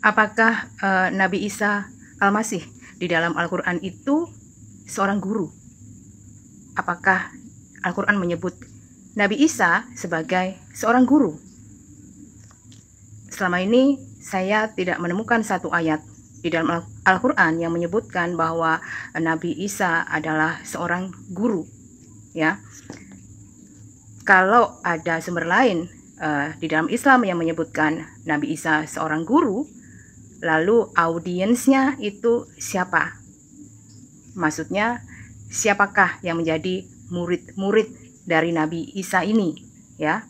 apakah Nabi Isa Al-Masih di dalam Al-Quran itu seorang guru? Apakah Al-Quran menyebut Nabi Isa sebagai seorang guru? Selama ini saya tidak menemukan satu ayat di dalam Al-Quran yang menyebutkan bahwa Nabi Isa adalah seorang guru. Ya, kalau ada sumber lain di dalam Islam yang menyebutkan Nabi Isa seorang guru, lalu audiensnya itu siapa? Maksudnya, siapakah yang menjadi murid-murid dari Nabi Isa ini? Ya,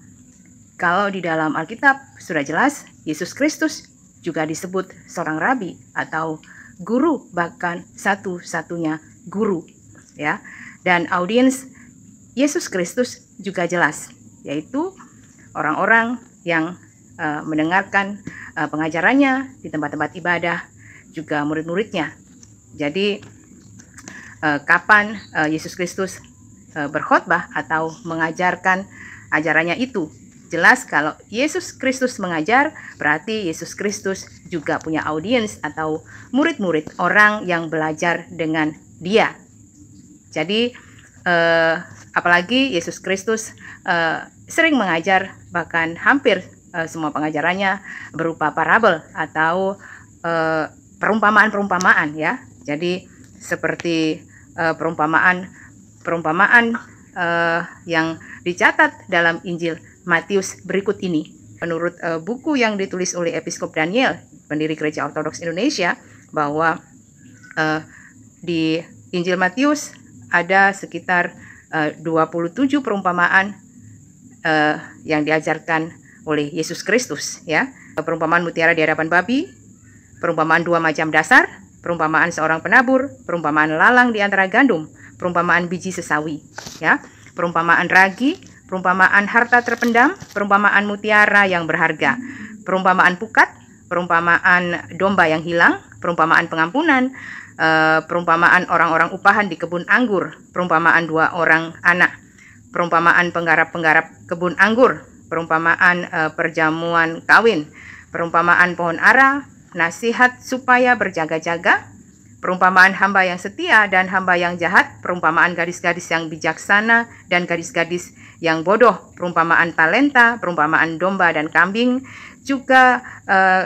kalau di dalam Alkitab sudah jelas Yesus Kristus juga disebut seorang rabi atau guru, bahkan satu-satunya guru. Ya, dan audiens Yesus Kristus juga jelas, yaitu orang-orang yang mendengarkan pengajarannya di tempat-tempat ibadah, juga murid-muridnya. Jadi kapan Yesus Kristus berkhotbah atau mengajarkan ajarannya itu, jelas kalau Yesus Kristus mengajar, berarti Yesus Kristus juga punya audiens atau murid-murid, orang yang belajar dengan dia. Jadi apalagi Yesus Kristus sering mengajar, bahkan hampir semua pengajarannya berupa parabel atau perumpamaan-perumpamaan, ya. Jadi seperti perumpamaan yang dicatat dalam Injil Matius berikut ini. Menurut buku yang ditulis oleh Episkop Daniel, pendiri Gereja Ortodoks Indonesia, bahwa di Injil Matius ada sekitar 27 perumpamaan yang diajarkan oleh Yesus Kristus, ya. Perumpamaan mutiara di hadapan babi, perumpamaan 2 macam dasar, perumpamaan seorang penabur, perumpamaan lalang di antara gandum, perumpamaan biji sesawi, ya. Perumpamaan ragi, perumpamaan harta terpendam, perumpamaan mutiara yang berharga, perumpamaan pukat, perumpamaan domba yang hilang, perumpamaan pengampunan, perumpamaan orang-orang upahan di kebun anggur, perumpamaan 2 orang anak, perumpamaan penggarap-penggarap kebun anggur, perumpamaan perjamuan kawin, perumpamaan pohon ara, nasihat supaya berjaga-jaga, perumpamaan hamba yang setia dan hamba yang jahat, perumpamaan gadis-gadis yang bijaksana dan gadis-gadis yang bodoh, perumpamaan talenta, perumpamaan domba dan kambing. Juga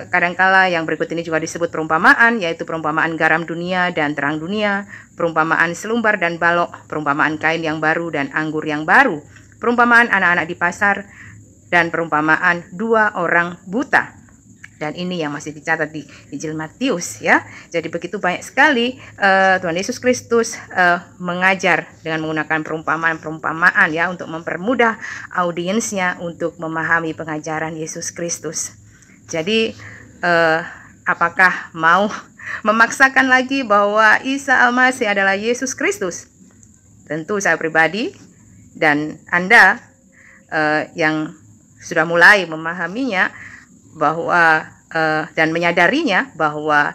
kadangkala yang berikut ini juga disebut perumpamaan, yaitu perumpamaan garam dunia dan terang dunia, perumpamaan selumbar dan balok, perumpamaan kain yang baru dan anggur yang baru, perumpamaan anak-anak di pasar, dan perumpamaan 2 orang buta. Dan ini yang masih dicatat di Injil Matius, ya. Jadi begitu banyak sekali Tuhan Yesus Kristus mengajar dengan menggunakan perumpamaan-perumpamaan, ya, untuk mempermudah audiensnya untuk memahami pengajaran Yesus Kristus. Jadi apakah mau memaksakan lagi bahwa Isa Al-Masih adalah Yesus Kristus? Tentu saya pribadi dan Anda yang sudah mulai memahaminya bahwa dan menyadarinya bahwa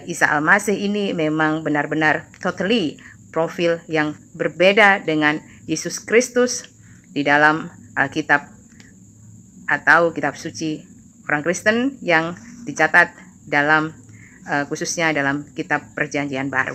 Isa Al-Masih ini memang benar-benar totally profil yang berbeda dengan Yesus Kristus di dalam Alkitab atau kitab suci orang Kristen yang dicatat dalam khususnya dalam kitab Perjanjian Baru.